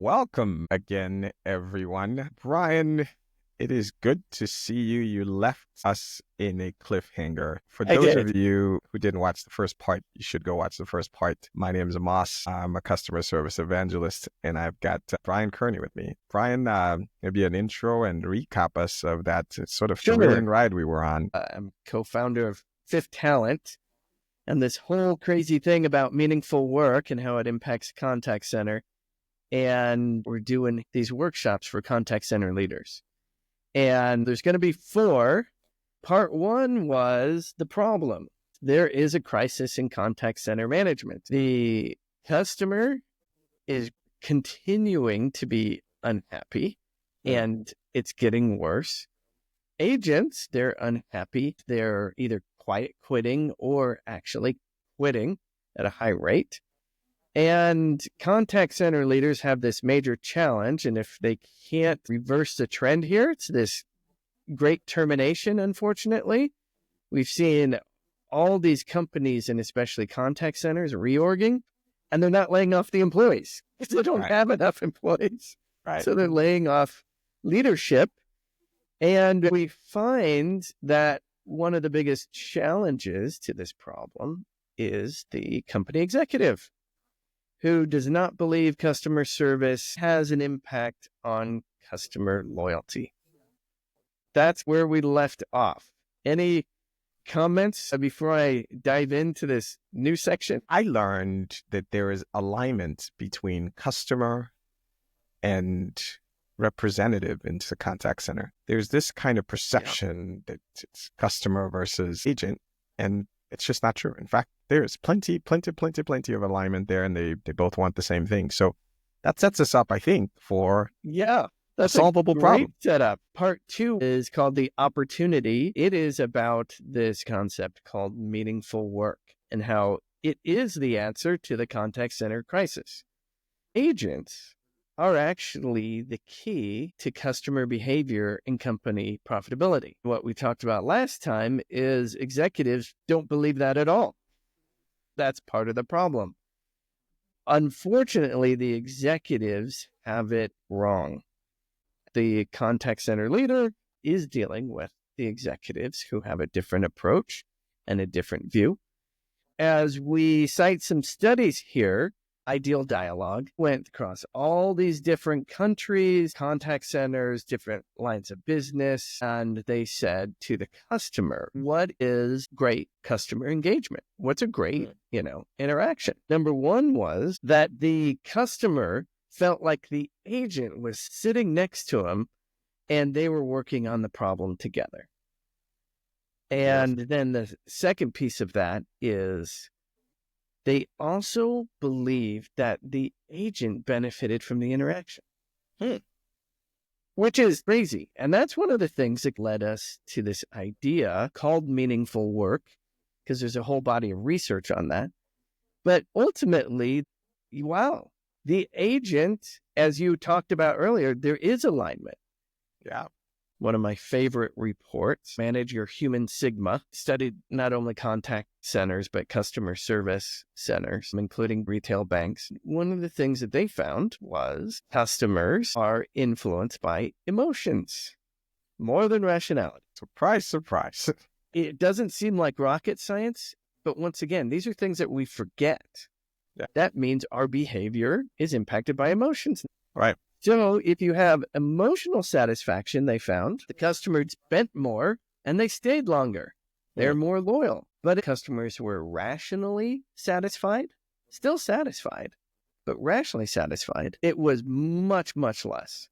Welcome again, everyone. Brian, it is good to see you. You left us in a cliffhanger. For I those did. of you who didn't watch the first part, you should go watch the first part. My name is Amos. I'm a customer service evangelist, and I've got Brian Kearney with me. Brian, maybe an intro and recap us of that sort of thrilling ride we were on. I'm co-founder of Fifth Talent, and this whole crazy thing about meaningful work and how it impacts contact center. And we're doing these workshops for contact center leaders. And there's going to be 4. Part 1 was the problem. There is a crisis in contact center management. The customer is continuing to be unhappy, and it's getting worse. Agents, they're unhappy. They're either quiet quitting or actually quitting at a high rate. And contact center leaders have this major challenge. And if they can't reverse the trend here, it's this great termination, unfortunately. We've seen all these companies, and especially contact centers, reorging, and they're not laying off the employees because they don't have enough employees. Right. So they're laying off leadership. And we find that one of the biggest challenges to this problem is the company executive, who does not believe customer service has an impact on customer loyalty. That's where we left off. Any comments before I dive into this new section? I learned that there is alignment between customer and representative into the contact center. There's this kind of perception that it's customer versus agent, and it's just not true. In fact, there's plenty of alignment there, and they both want the same thing. So that sets us up, I think, for that's a solvable problem. Setup. Part 2 is called the opportunity. It is about this concept called meaningful work and how it is the answer to the contact center crisis. Agents are actually the key to customer behavior and company profitability. What we talked about last time is executives don't believe that at all. That's part of the problem. Unfortunately, the executives have it wrong. The contact center leader is dealing with the executives who have a different approach and a different view. As we cite some studies here, Ideal Dialogue went across all these different countries, contact centers, different lines of business, and they said to the customer, what is great customer engagement? What's a great, interaction? Number 1 was that the customer felt like the agent was sitting next to him and they were working on the problem together. And then the second piece of that is they also believed that the agent benefited from the interaction, which is crazy. And that's one of the things that led us to this idea called meaningful work, because there's a whole body of research on that. But ultimately, the agent, as you talked about earlier, there is alignment. Yeah. One of my favorite reports, Manage Your Human Sigma, studied not only contact centers, but customer service centers, including retail banks. One of the things that they found was customers are influenced by emotions more than rationality. Surprise, surprise. It doesn't seem like rocket science, but once again, these are things that we forget. Yeah. That means our behavior is impacted by emotions. Right. So if you have emotional satisfaction, they found the customers spent more and they stayed longer. They're more loyal. But customers who were rationally satisfied, still satisfied, but rationally satisfied, it was much, much less.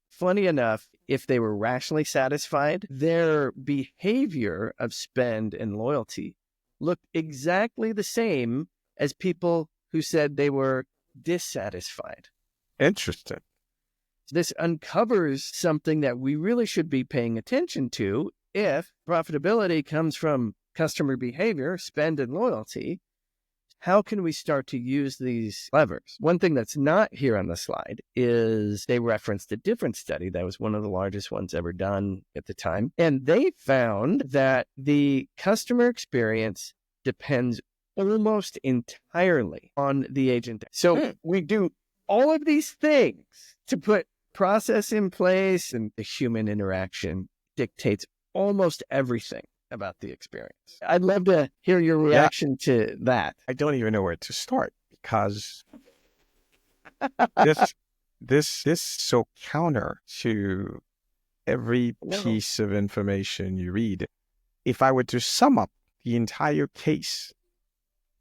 Funny enough, if they were rationally satisfied, their behavior of spend and loyalty looked exactly the same as people who said they were dissatisfied. Interesting. This uncovers something that we really should be paying attention to. If profitability comes from customer behavior, spend, and loyalty, how can we start to use these levers? One thing that's not here on the slide is they referenced a different study that was one of the largest ones ever done at the time. And they found that the customer experience depends almost entirely on the agent. So we do all of these things to put process in place, and the human interaction dictates almost everything about the experience. I'd love to hear your reaction to that. I don't even know where to start because this is so counter to every piece of information you read. If I were to sum up the entire case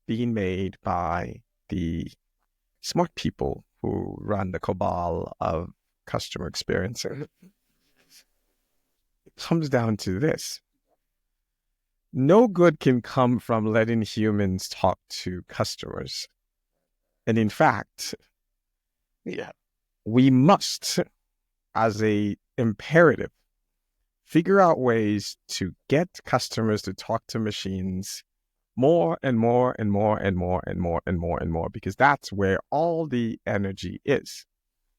being made by the smart people who run the cabal of customer experience, it comes down to this. No good can come from letting humans talk to customers. And in fact, we must, as a imperative, figure out ways to get customers to talk to machines more and more and more and more and more and more and more, because that's where all the energy is.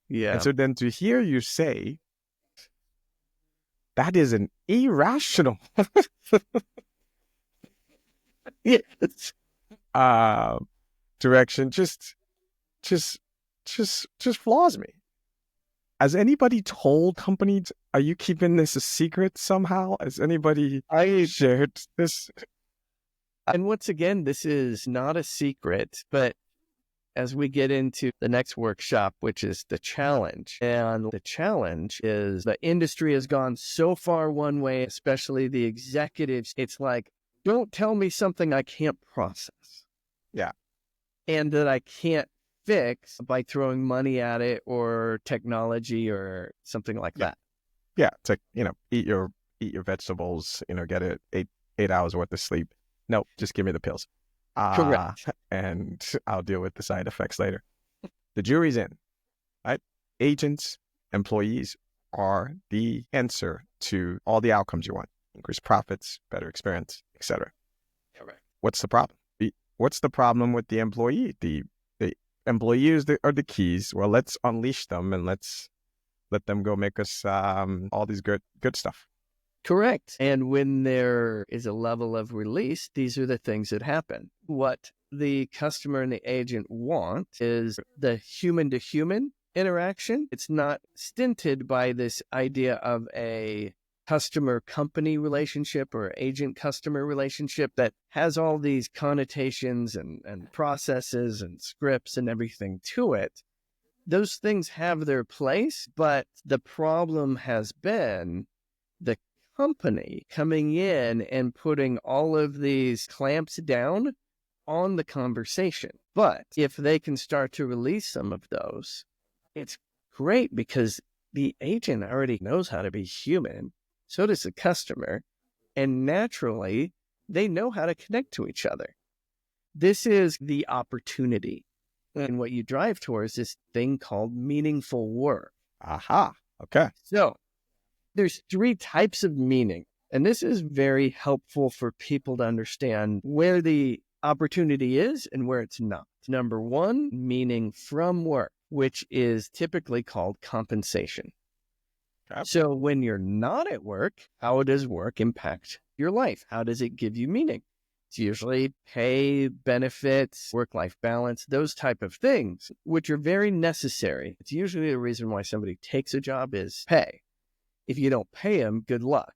Yeah. And so then to hear you say that is an irrational direction just flaws me. Has anybody told companies, are you keeping this a secret somehow? Has anybody shared this? And once again, this is not a secret, but as we get into the next workshop, which is the challenge, and the challenge is the industry has gone so far one way, especially the executives. It's like, don't tell me something I can't process. Yeah. And that I can't fix by throwing money at it or technology or something like that. Yeah. It's like, eat your vegetables, get it 8 hours worth of sleep. No, just give me the pills. Correct. And I'll deal with the side effects later. The jury's in, right? Agents, employees are the answer to all the outcomes you want. Increased profits, better experience, etc. Correct. What's the problem? What's the problem with the employee? The employees are the keys. Well, let's unleash them and let's let them go make us all these good stuff. Correct. And when there is a level of release, these are the things that happen. What the customer and the agent want is the human-to-human interaction. It's not stinted by this idea of a customer-company relationship or agent-customer relationship that has all these connotations and processes and scripts and everything to it. Those things have their place, but the problem has been the company coming in and putting all of these clamps down on the conversation. But if they can start to release some of those, it's great because the agent already knows how to be human. So does the customer. And naturally, they know how to connect to each other. This is the opportunity. And what you drive towards this thing called meaningful work. Aha. Okay. So there's 3 types of meaning. And this is very helpful for people to understand where the opportunity is and where it's not. Number 1, meaning from work, which is typically called compensation. Okay. So when you're not at work, how does work impact your life? How does it give you meaning? It's usually pay, benefits, work-life balance, those type of things, which are very necessary. It's usually the reason why somebody takes a job is pay. If you don't pay them, good luck.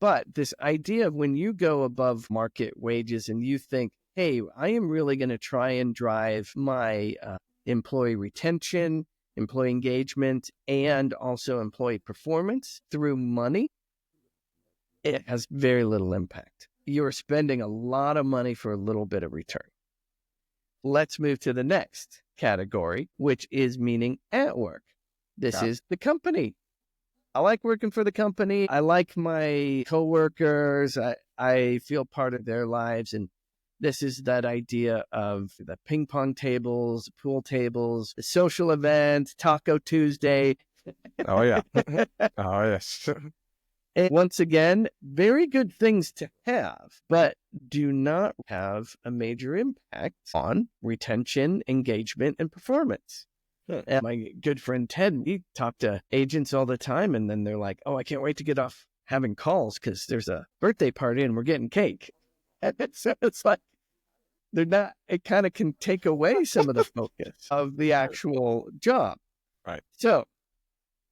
But this idea of when you go above market wages and you think, hey, I am really going to try and drive my employee retention, employee engagement, and also employee performance through money, it has very little impact. You're spending a lot of money for a little bit of return. Let's move to the next category, which is meaning at work. This is the company. I like working for the company. I like my coworkers. I feel part of their lives. And this is that idea of the ping pong tables, pool tables, the social event, Taco Tuesday. Oh, yeah. Oh, yes. And once again, very good things to have, but do not have a major impact on retention, engagement, and performance. And my good friend Ted, we talk to agents all the time, and then they're like, oh, I can't wait to get off having calls because there's a birthday party and we're getting cake. And so it's like, they're not, it kind of can take away some of the focus of the actual job. Right. So,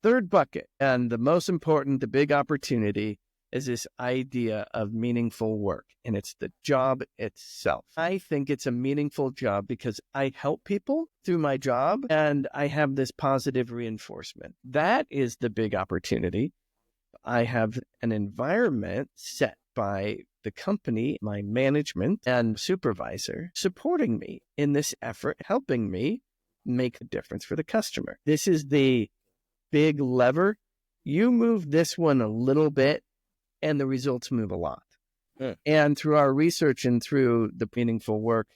third bucket, and the most important, the big opportunity, is this idea of meaningful work, and it's the job itself. I think it's a meaningful job because I help people through my job and I have this positive reinforcement. That is the big opportunity. I have an environment set by the company, my management and supervisor supporting me in this effort, helping me make a difference for the customer. This is the big lever. You move this one a little bit, and the results move a lot. And through our research and through the Meaningful Work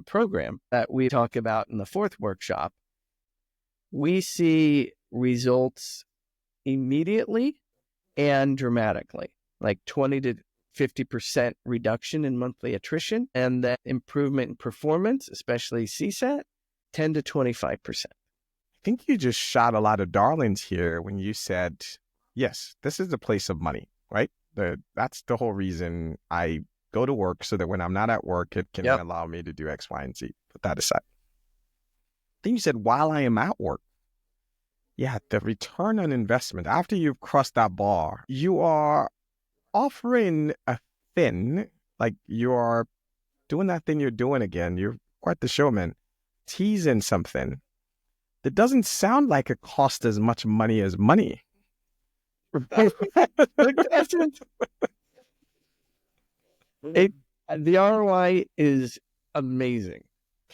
program that we talk about in the fourth workshop, we see results immediately and dramatically, like 20 to 50% reduction in monthly attrition, and that improvement in performance, especially CSAT, 10 to 25%. I think you just shot a lot of darlings here when you said, yes, this is the place of money, right? That's the whole reason I go to work, so that when I'm not at work, it can allow me to do X, Y, and Z. Put that aside. Then you said, while I am at work, the return on investment, after you've crossed that bar, you are offering a thing, like you are doing that thing you're doing again. You're quite the showman, teasing something that doesn't sound like it costs as much money as money. The ROI is amazing.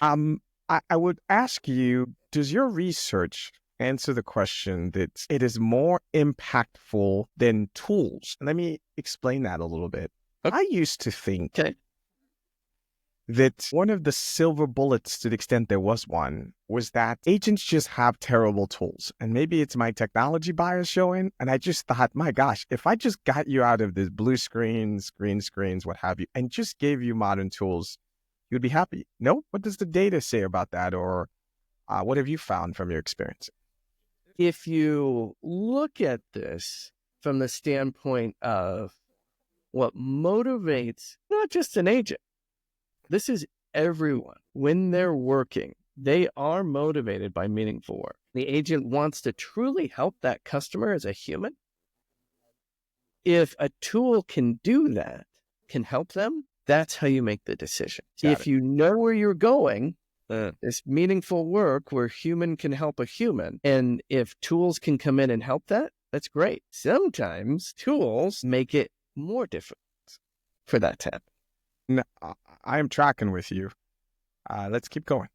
I would ask you, does your research answer the question that it is more impactful than tools? Let me explain that a little bit. I used to think that one of the silver bullets, to the extent there was one, was that agents just have terrible tools. And maybe it's my technology bias showing. And I just thought, my gosh, if I just got you out of this blue screens, green screens, what have you, and just gave you modern tools, you'd be happy. No? What does the data say about that? Or what have you found from your experience? If you look at this from the standpoint of what motivates not just an agent, this is everyone. When they're working, they are motivated by meaningful work. The agent wants to truly help that customer as a human. If a tool can do that, can help them, that's how you make the decision. If you know where you're going, this meaningful work where human can help a human, and if tools can come in and help that, that's great. Sometimes tools make it more difficult for that to happen. No, I am tracking with you. Let's keep going.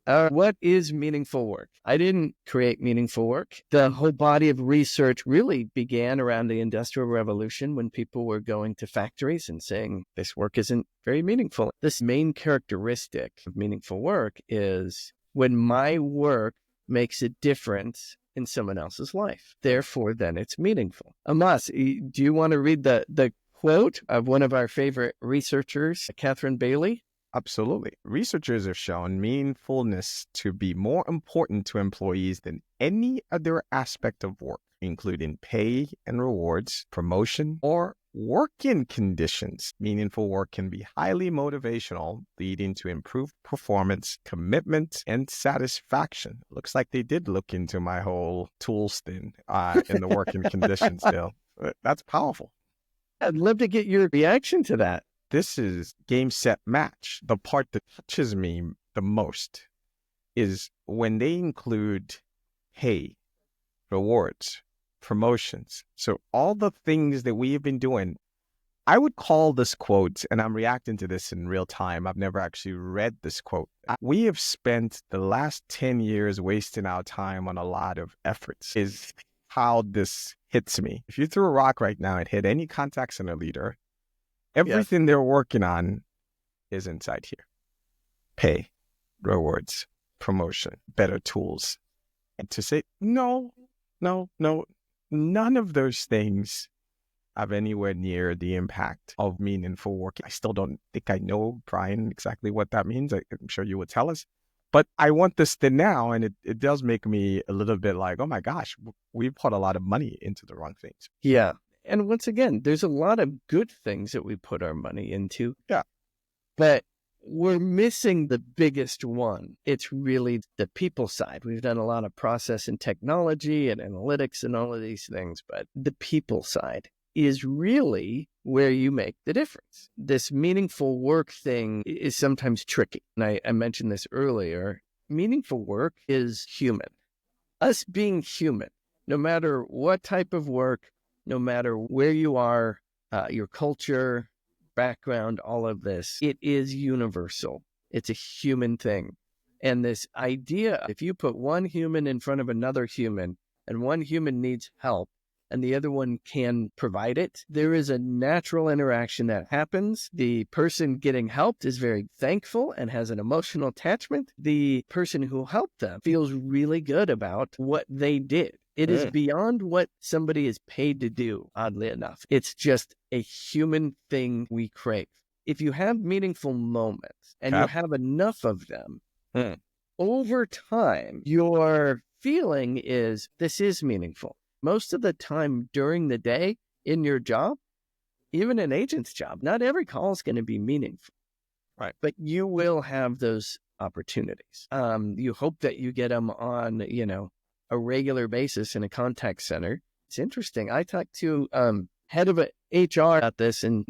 What is meaningful work? I didn't create meaningful work. The whole body of research really began around the Industrial Revolution, when people were going to factories and saying, this work isn't very meaningful. This main characteristic of meaningful work is when my work makes a difference in someone else's life. Therefore, then it's meaningful. Amas, do you want to read the quote of one of our favorite researchers, Catherine Bailey? Absolutely. Researchers have shown meaningfulness to be more important to employees than any other aspect of work, including pay and rewards, promotion, or working conditions. Meaningful work can be highly motivational, leading to improved performance, commitment, and satisfaction. Looks like they did look into my whole tools thing in the working conditions deal. That's powerful. I'd love to get your reaction to that. This is game, set, match. The part that touches me the most is when they include pay, rewards, promotions. So all the things that we have been doing, I would call this quote, and I'm reacting to this in real time. I've never actually read this quote. We have spent the last 10 years wasting our time on a lot of efforts, is how this hits me. If you threw a rock right now and hit any contact center leader, everything they're working on is inside here. Pay, rewards, promotion, better tools. And to say, no, none of those things have anywhere near the impact of meaningful work. I still don't think I know, Brian, exactly what that means. I'm sure you would tell us. But I want this thing now, and it does make me a little bit like, oh my gosh, we've put a lot of money into the wrong things. Yeah. And once again, there's a lot of good things that we put our money into. Yeah. But we're missing the biggest one. It's really the people side. We've done a lot of process and technology and analytics and all of these things, but the people side is really where you make the difference. This meaningful work thing is sometimes tricky. And I mentioned this earlier. Meaningful work is human. Us being human, no matter what type of work, no matter where you are, your culture, background, all of this, it is universal. It's a human thing. And this idea, if you put one human in front of another human and one human needs help and the other one can provide it, there is a natural interaction that happens. The person getting helped is very thankful and has an emotional attachment. The person who helped them feels really good about what they did. It is beyond what somebody is paid to do, oddly enough. It's just a human thing we crave. If you have meaningful moments and you have enough of them, over time, your feeling is this is meaningful. Most of the time during the day in your job, even an agent's job, not every call is going to be meaningful. Right. But you will have those opportunities. You hope that you get them on, a regular basis in a contact center. It's interesting. I talked to head of HR about this, and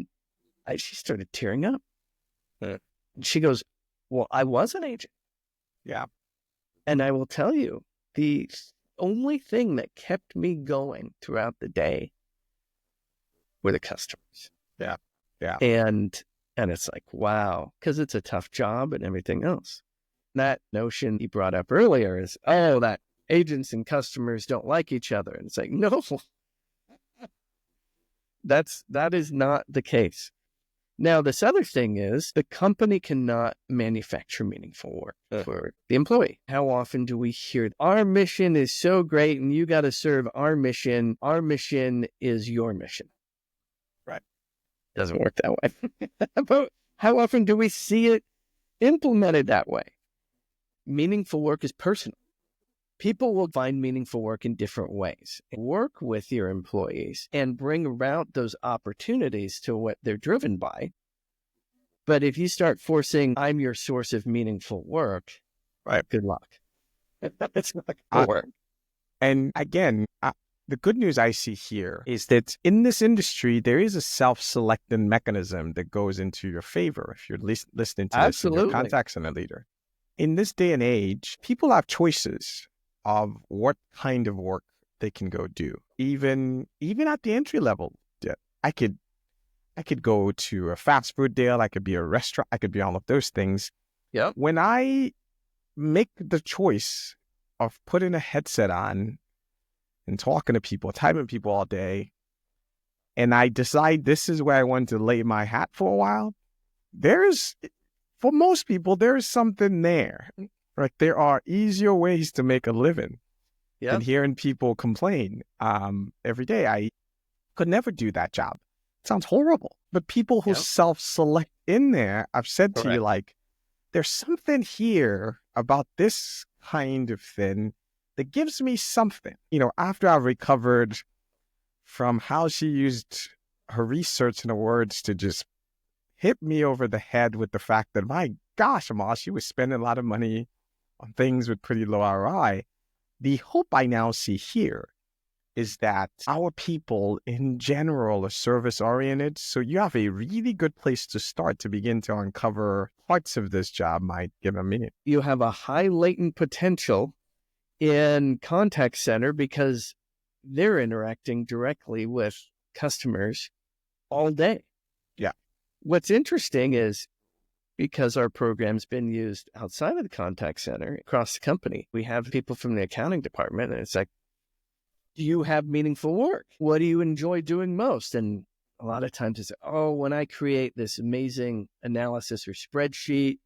she started tearing up. And she goes, well, I was an agent. Yeah. And I will tell you, the only thing that kept me going throughout the day were the customers. Yeah. Yeah. And it's like, wow, because it's a tough job and everything else. That notion he brought up earlier is, that agents and customers don't like each other. And it's like, no, that is not the case. Now, this other thing is the company cannot manufacture meaningful work for the employee. How often do we hear our mission is so great and you got to serve our mission. Our mission is your mission. Right. Doesn't work that way. But how often do we see it implemented that way? Meaningful work is personal. People will find meaningful work in different ways. Work with your employees and bring about those opportunities to what they're driven by. But if you start forcing, I'm your source of meaningful work, right, good luck. It's not going to work. And again, the good news I see here is that in this industry, there is a self-selecting mechanism that goes into your favor if you're listening to this and you're a contact center leader. In this day and age, people have choices of what kind of work they can go do. Even at the entry level, I could go to a fast food deal, I could be a restaurant, I could be all of those things. Yeah. When I make the choice of putting a headset on and talking to people, typing people all day, and I decide this is where I want to lay my hat for a while, for most people, there is something there. Right? There are easier ways to make a living than hearing people complain every day. I could never do that job. It sounds horrible. But people who self-select in there, I've said to you, like, there's something here about this kind of thing that gives me something. After I've recovered from how she used her research and the words to just hit me over the head with the fact that, my gosh, Amal, she was spending a lot of money on things with pretty low ROI. The hope I now see here is that our people in general are service-oriented. So you have a really good place to start to begin to uncover parts of this job might give a meaning. You have a high latent potential in contact center because they're interacting directly with customers all day. Yeah. What's interesting is because our program's been used outside of the contact center across the company, we have people from the accounting department, and it's like, do you have meaningful work? What do you enjoy doing most? And a lot of times it's, when I create this amazing analysis or spreadsheet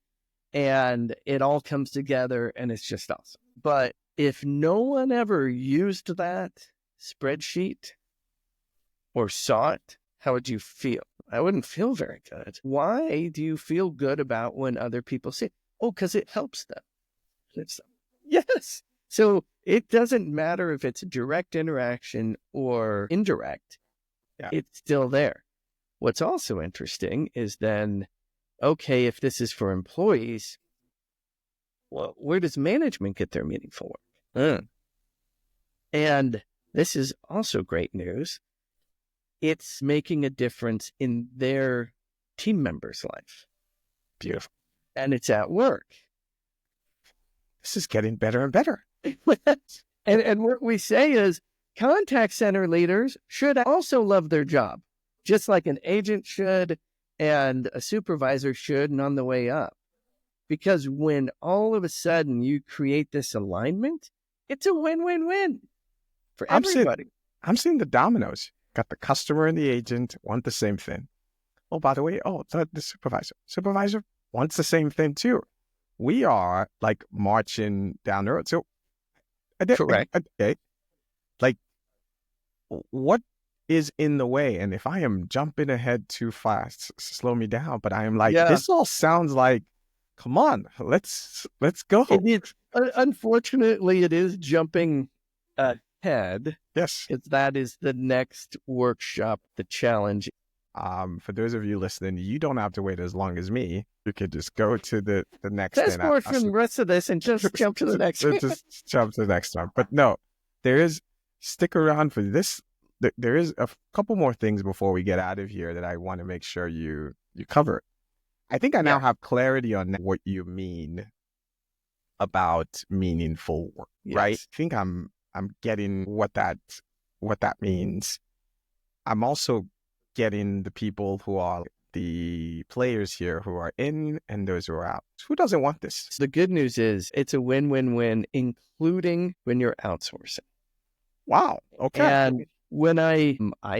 and it all comes together and it's just awesome. But if no one ever used that spreadsheet or saw it, how would you feel? I wouldn't feel very good. Why do you feel good about when other people see it? Because it helps them. Yes. So it doesn't matter if it's a direct interaction or indirect. Yeah. It's still there. What's also interesting is then okay, if this is for employees, well, where does management get their meaningful work? And this is also great news. It's making a difference in their team member's life. Beautiful. And it's at work. This is getting better and better. and what we say is contact center leaders should also love their job, just like an agent should and a supervisor should, and on the way up. Because when all of a sudden you create this alignment, it's a win-win-win for everybody. I'm seeing the dominoes. Got the customer and the agent want the same thing. Oh, by the way, the supervisor wants the same thing too. We are like marching down the road. So, correct. Okay, like what is in the way? And if I am jumping ahead too fast, slow me down. But I am like, this all sounds like, come on, let's go. Unfortunately, it is jumping ahead. Yes, that is the next workshop, the challenge. For those of you listening, you don't have to wait as long as me. You could just go to the next. Fast forward from the rest of this and just jump to the next one. Just jump to the next one. But no, stick around for this. There is a couple more things before we get out of here that I want to make sure you cover. I think I now have clarity on what you mean about meaningful work, right? I think I'm getting what that means. I'm also getting the people who are the players here who are in and those who are out. Who doesn't want this? So the good news is it's a win-win-win, including when you're outsourcing. Wow. Okay. And when I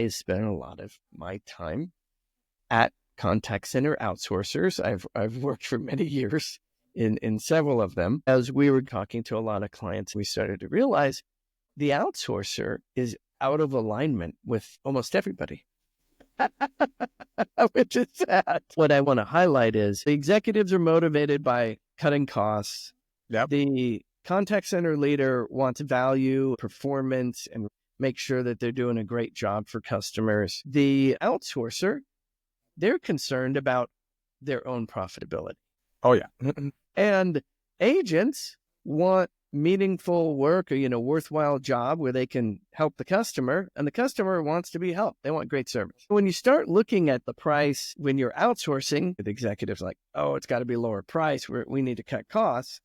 spent a lot of my time at contact center outsourcers. I've worked for many years in several of them. As we were talking to a lot of clients, we started to realize the outsourcer is out of alignment with almost everybody. Which is sad. What I want to highlight is the executives are motivated by cutting costs. Yep. The contact center leader wants value, performance, and make sure that they're doing a great job for customers. The outsourcer, they're concerned about their own profitability. Oh, yeah. And agents want meaningful work or, worthwhile job where they can help the customer, and the customer wants to be helped. They want great service. When you start looking at the price, when you're outsourcing, the executive's like, oh, it's got to be lower price. We need to cut costs.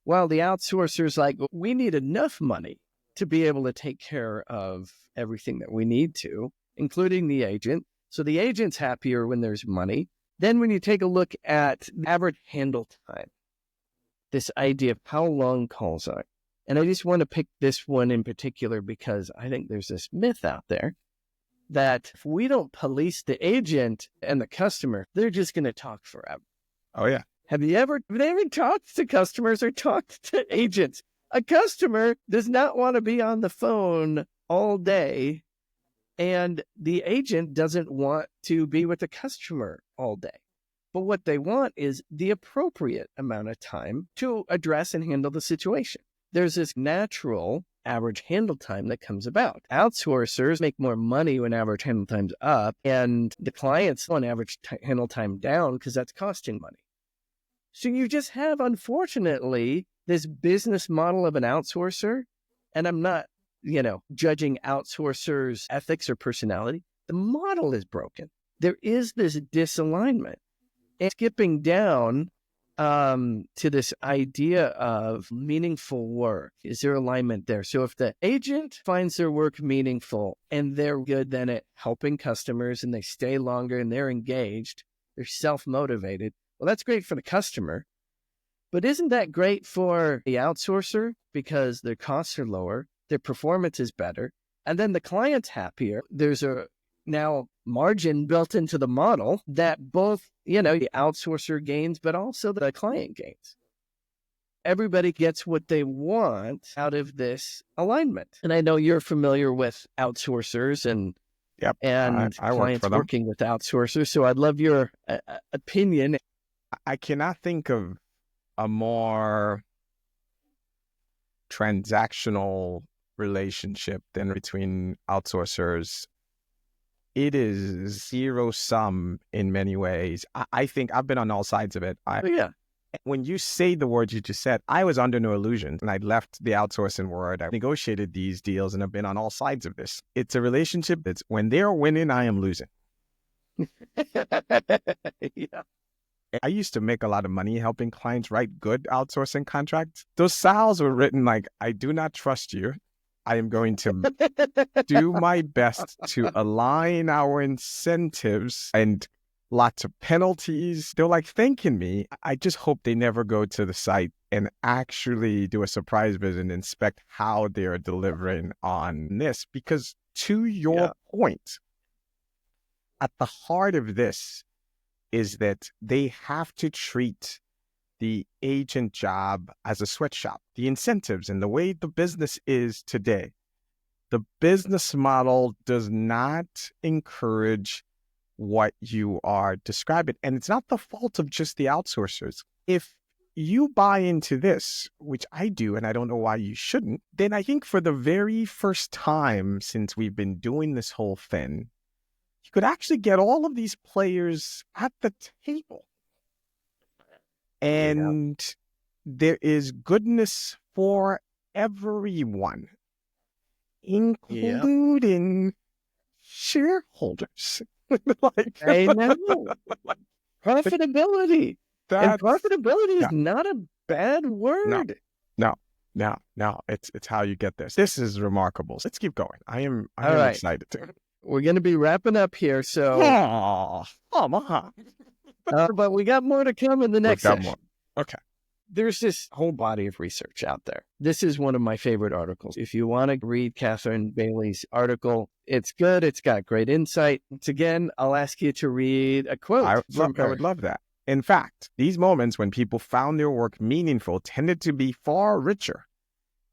While the outsourcer's like, we need enough money to be able to take care of everything that we need to, including the agent. So the agent's happier when there's money. Then when you take a look at average handle time, this idea of how long calls are. And I just want to pick this one in particular because I think there's this myth out there that if we don't police the agent and the customer, they're just going to talk forever. Oh, yeah. Have they ever talked to customers or talked to agents? A customer does not want to be on the phone all day, and the agent doesn't want to be with the customer all day. But what they want is the appropriate amount of time to address and handle the situation. There's this natural average handle time that comes about. Outsourcers make more money when average handle time's up, and the clients want average handle time down because that's costing money. So you just have, unfortunately, this business model of an outsourcer, and I'm not, judging outsourcers' ethics or personality. The model is broken. There is this disalignment. And skipping down to this idea of meaningful work. Is there alignment there? So if the agent finds their work meaningful and they're good then at helping customers and they stay longer and they're engaged, they're self-motivated, well, that's great for the customer. But isn't that great for the outsourcer because their costs are lower, their performance is better, and then the client's happier? There's a now margin built into the model that both, the outsourcer gains, but also the client gains. Everybody gets what they want out of this alignment. And I know you're familiar with outsourcers and I clients working with outsourcers. So I'd love your opinion. I cannot think of a more transactional relationship than between outsourcers it is zero sum in many ways. I think I've been on all sides of it. Yeah. When you say the words you just said, I was under no illusions, and I left the outsourcing world. I negotiated these deals and have been on all sides of this. It's a relationship that's when they're winning, I am losing. Yeah. I used to make a lot of money helping clients write good outsourcing contracts. Those SALs were written like, I do not trust you. I am going to do my best to align our incentives and lots of penalties. They're like thanking me. I just hope they never go to the site and actually do a surprise visit and inspect how they're delivering on this. Because to your point, at the heart of this is that they have to treat the agent job as a sweatshop. The incentives and the way the business is today, the business model does not encourage what you are describing. And it's not the fault of just the outsourcers. If you buy into this, which I do, and I don't know why you shouldn't, then I think for the very first time since we've been doing this whole thing, you could actually get all of these players at the table. And there is goodness for everyone, including shareholders. I know. Profitability. And profitability is not a bad word. No. It's how you get this. This is remarkable. Let's keep going. I am excited to. We're going to be wrapping up here, so. But we got more to come in the next session. Okay. There's this whole body of research out there. This is one of my favorite articles. If you want to read Catherine Bailey's article, it's good. It's got great insight. Once again, I'll ask you to read a quote from her. I would love that. In fact, these moments when people found their work meaningful tended to be far richer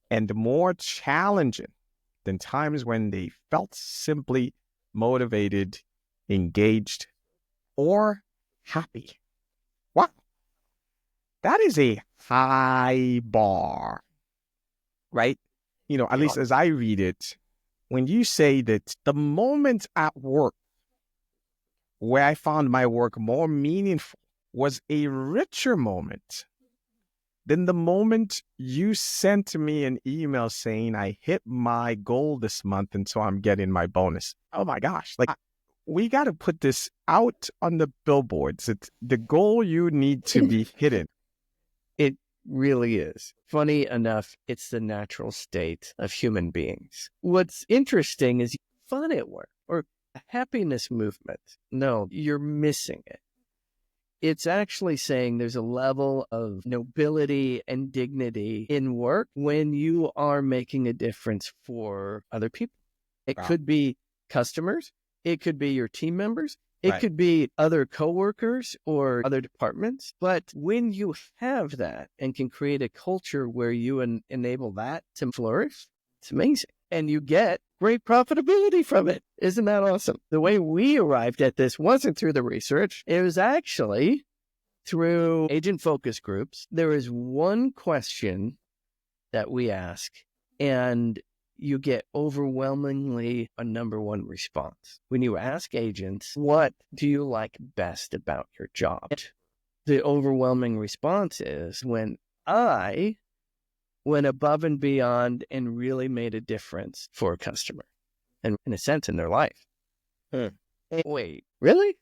and more challenging than times when they felt simply motivated, engaged, or happy. Wow. That is a high bar, right? At least as I read it, when you say that the moment at work where I found my work more meaningful was a richer moment than the moment you sent me an email saying I hit my goal this month and so I'm getting my bonus. Oh my gosh. We got to put this out on the billboards. It's the goal you need to be hitting. It really is. Funny enough, it's the natural state of human beings. What's interesting is fun at work or a happiness movement. No, you're missing it. It's actually saying there's a level of nobility and dignity in work when you are making a difference for other people. It could be customers. It could be your team members. It could be other coworkers or other departments. But when you have that and can create a culture where you enable that to flourish, it's amazing. And you get great profitability from it. Isn't that awesome? The way we arrived at this wasn't through the research. It was actually through agent focus groups. There is one question that we ask, and you get overwhelmingly a number one response. When you ask agents, what do you like best about your job? The overwhelming response is when I went above and beyond and really made a difference for a customer and in a sense in their life. Wait, really?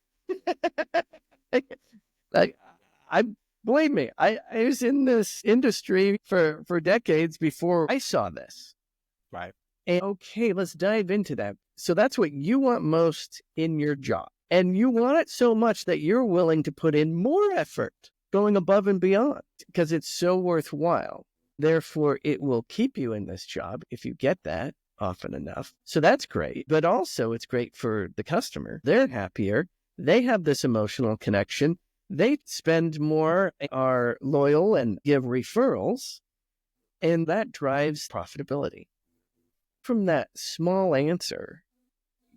Believe me, I was in this industry for decades before I saw this. Right. And okay, let's dive into that. So that's what you want most in your job. And you want it so much that you're willing to put in more effort going above and beyond because it's so worthwhile. Therefore, it will keep you in this job if you get that often enough. So that's great. But also it's great for the customer. They're happier. They have this emotional connection. They spend more, are loyal and give referrals. And that drives profitability. From that small answer,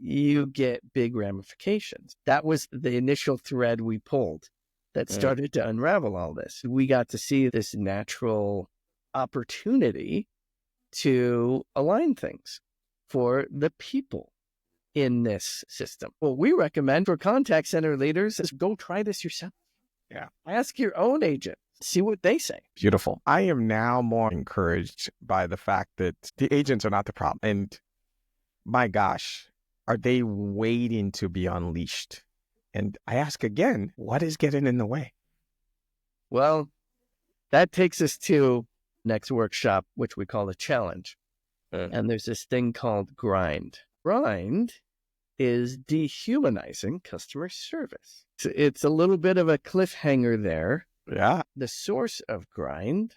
you get big ramifications. That was the initial thread we pulled that started to unravel all this. We got to see this natural opportunity to align things for the people in this system. What we recommend for contact center leaders is go try this yourself. Yeah. Ask your own agent. See what they say. Beautiful. I am now more encouraged by the fact that the agents are not the problem. And my gosh, are they waiting to be unleashed? And I ask again, what is getting in the way? Well, that takes us to next workshop, which we call a challenge. And there's this thing called grind. Grind is dehumanizing customer service. It's a little bit of a cliffhanger there. Yeah. The source of grind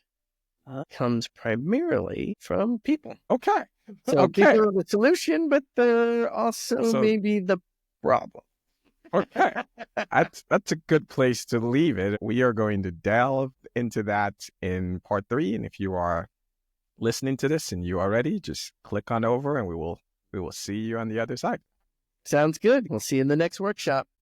comes primarily from people. Okay. So people are the solution, but they're also maybe the problem. Okay. That's a good place to leave it. We are going to delve into that in part 3. And if you are listening to this and you are ready, just click on over and we will see you on the other side. Sounds good. We'll see you in the next workshop.